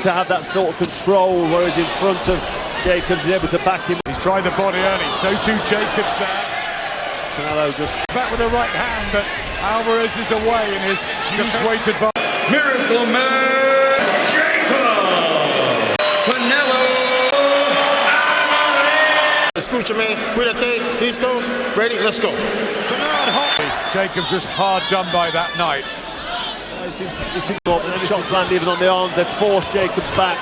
To have that sort of control, whereas in front of Jacobs is able to back him. He's tried the body early, so too Jacobs there. Canelo just back with the right hand, but Alvarez is away in his huge weighted bar. Miracle Man Jacob Canelo Alvarez. Escucha, man. Cuídate. Listos. Ready? Let's go. Jacobs was hard done by that night. This is and then shots land even on the arms. They've forced Jacobs back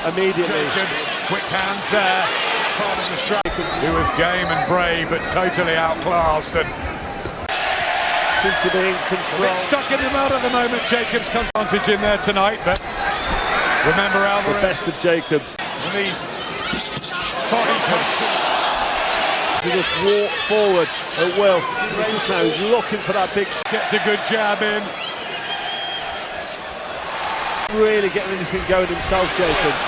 immediately. Jacobs, quick hands there. Part of the strike. He was game and brave, but totally outclassed and seems to be in control. A bit stuck in the mud at the moment. Jacobs comes advantage in there tonight, but remember Alvarez. The best of Jacobs. And these body positions. To just walk forward at will. He's looking for that big shot. Gets a good jab in. Really getting anything going himself, Jacobs.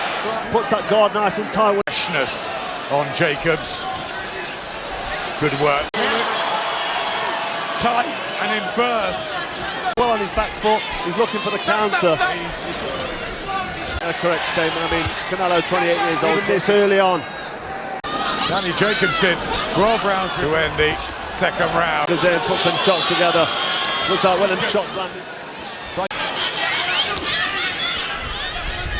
Puts that guard nice and tight. Freshness on Jacobs. Good work. Tight and in burst. Well on his back foot. He's looking for the counter. A correct statement. I mean, Canelo, 28 years old. Even this early on. Danny Jacobs did 12 rounds to end the second round. Goes in, puts some shots together. Looks like one of them shots landed.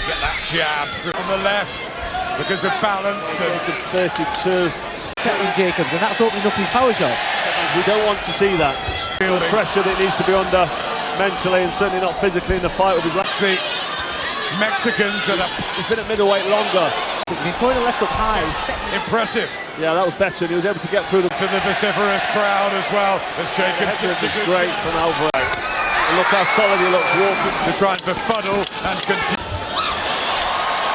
Get that jab through on the left because of balance. Jacobs 32. Setting Jacobs, and that's opening up his power shot. We don't want to see that. Feel the pressure that he needs to be under mentally and certainly not physically in the fight with his left. The Mexicans that are... He's been at middleweight longer. He's throwing the left up high. Impressive. Yeah, that was better, and he was able to get through to the vociferous crowd as well as Jacobs gets a good great from Alvarez. And look how solid he looks walking. To try and befuddle and confuse.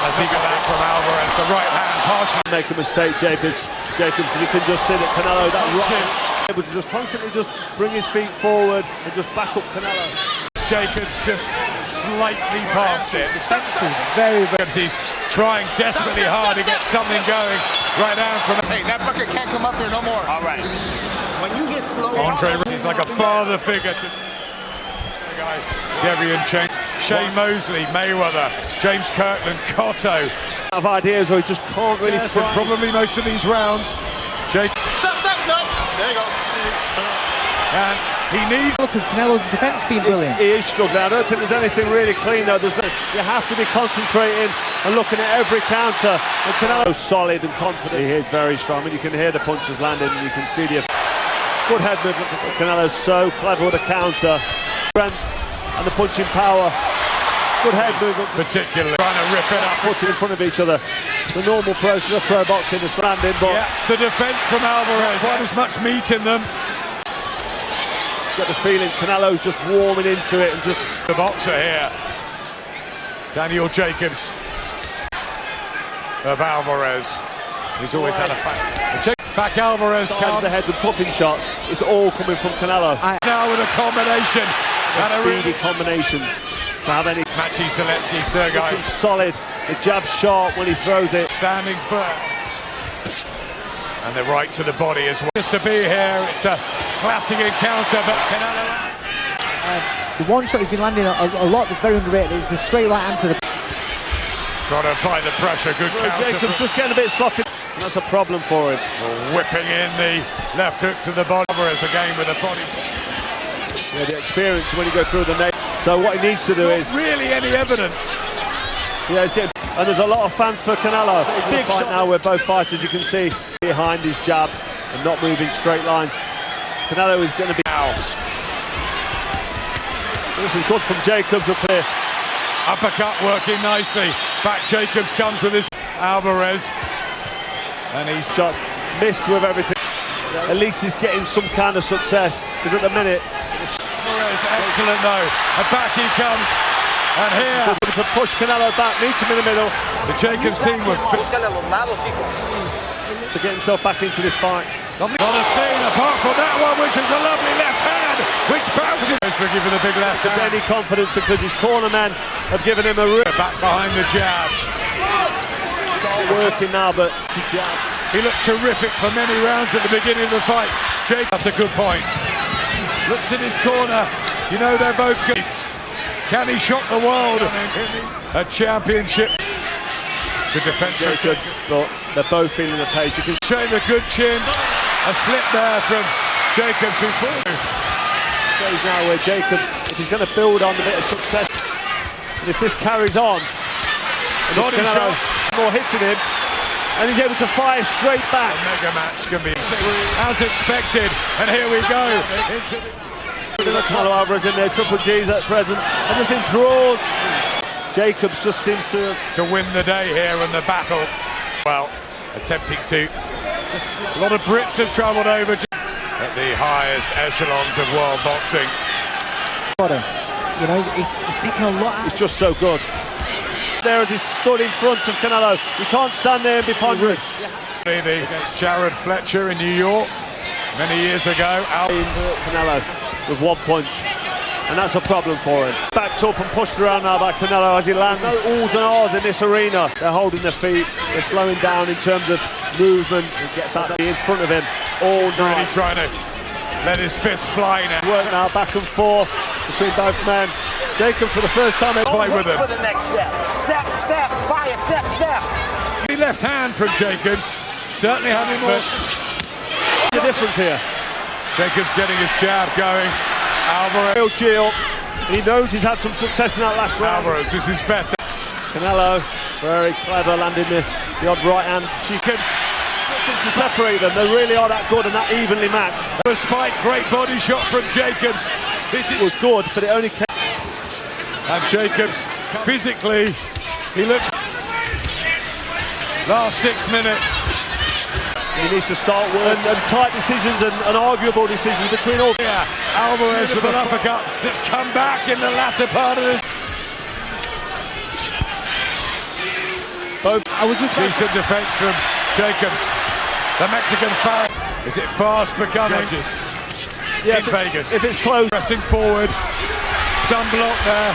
As he got that from Alvarez, the right hand partially. Make a mistake, Jacobs, because he can just see that Canelo, that right, able to just constantly just bring his feet forward and just back up Canelo. Jacobs just slightly past it. Very. He's trying desperately hard to get something going right down from. Hey, that bucket can't come up here no more. All right. When you get slow. Andre, he's like a father figure to the guy. Devian Chen, Shea Mosley, Mayweather, James Kirkland, Cotto. Have ideas, or he just can't really. Yes, and probably most of these rounds. Stop, no. There you go. And he needs. Because Canelo's defense has been brilliant. He is struggling. I don't think there's anything really clean though. You have to be concentrating and looking at every counter. And Canelo's solid and confident. He is very strong. I mean, you can hear the punches landing, and you can see the good head movement. Canelo's so clever with a counter, strength and the punching power. Good head movement, particularly trying to rip it up, put it in front of each other. The normal process of pro boxing is landing, but yeah, the defense from Alvarez, quite as much meat in them. Get the feeling Canelo's just warming into it and just the boxer here. Daniel Jacobs of Alvarez. He's always had a fact. Back Alvarez comes the heads and popping shots. It's all coming from Canelo. Now with a combination and a speedy combination to have any. Maciej Zalewski, Sergei. Solid. The jab sharp when he throws it. Standing firm. And the right to the body as well. Just to be here, it's a classic encounter, but Canelo. The one shot he's been landing a lot that's very underrated is the straight right hand to the. Trying to apply the pressure, good counter. Jacobs just getting a bit sloppy. And that's a problem for him. Whipping in the left hook to the body. Alvarez again with a body. Yeah, the experience when you go through the net. So what he needs to do is. Really any evidence. Yeah, he's getting. And there's a lot of fans for Canelo. Big fight now where both fighters, you can see, behind his jab and not moving straight lines. Canelo is going to be out. This is good from Jacobs up here. Uppercut working nicely. Back Jacobs comes with his Alvarez. And he's shot missed with everything. At least he's getting some kind of success. Because at the minute... Alvarez, excellent though. And back he comes. And here... To push Canelo back, meet him in the middle. The Jacobs team were... To get himself back into this fight. Not a stain apart from that one, which is a lovely left hand, which bounces. For giving the big left hand. Any confidence because his corner men have given him a room. Back behind the jab. Working now, but the jab. He looked terrific for many rounds at the beginning of the fight. Jake, that's a good point. Looks in his corner. You know they're both good. Can he shock the world? A championship. The defence. Jacobs, but they're both feeling the pace. You can Showing a good chin. A slip there from Jacobs who falls. shows now where Jacob, if he's going to build on a bit of success, and if this carries on, and Body Canelo shots. more hits at him, and he's able to fire straight back. A mega match can be as expected, and here we go. Canelo Alvarez in there, triple G's at present, everything draws. Jacobs just seems to win the day here in the battle. Well, attempting to. A lot of Brits have travelled over at the highest echelons of world boxing. You know, he's taking a lot out. It's just so good. There as he stood in front of Canelo. You can't stand there and be ponderous. Against Jared Fletcher in New York many years ago. Canelo with 1 punch, and that's a problem for him. Backed up and pushed around now by Canelo as he lands. No alls and ahs in this arena. They're holding their feet. They're slowing down in terms of movement and get back in front of him all night. Really trying to let his fist fly now. Work now back and forth between both men. Jacobs for the first time Play with him. For the next step. Step, step, fire, step, step. The left hand from Jacobs certainly had him more. the difference here. Jacobs getting his jab going. Alvarez. Real G up. He knows he's had some success in that last round. Alvarez, this is better. Canelo, very clever landing the odd right hand. Jacobs to separate them. They really are that good and that evenly matched. A spike, great body shot from Jacobs. This was good, but it only came. And Jacobs, physically, he looks. Last 6 minutes. He needs to start with and tight decisions and arguable decisions between all. Yeah, Alvarez with an uppercut that's come back in the latter part of this. I was just decent defense from Jacobs. The Mexican foul. Is it fast becoming? Yeah, in Vegas. If it's close. Pressing forward. Some block there.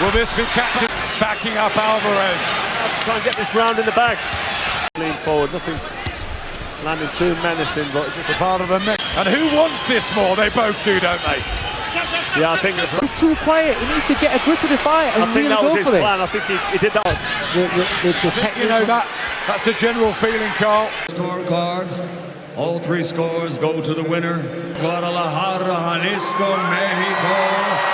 Will this be captured? Backing up Alvarez. Let's try and get this round in the bag. Lean forward, nothing landing too menacing, but just a part of the mix. And who wants this more? They both do, don't they? Yeah, I think that's he's too quiet. He needs to get a grip to the fight and I think really that go was his for plan. I think he did that. The technique. You know that's the general feeling, Carl. Scorecards. All 3 scores go to the winner. Guadalajara, Jalisco, Mexico.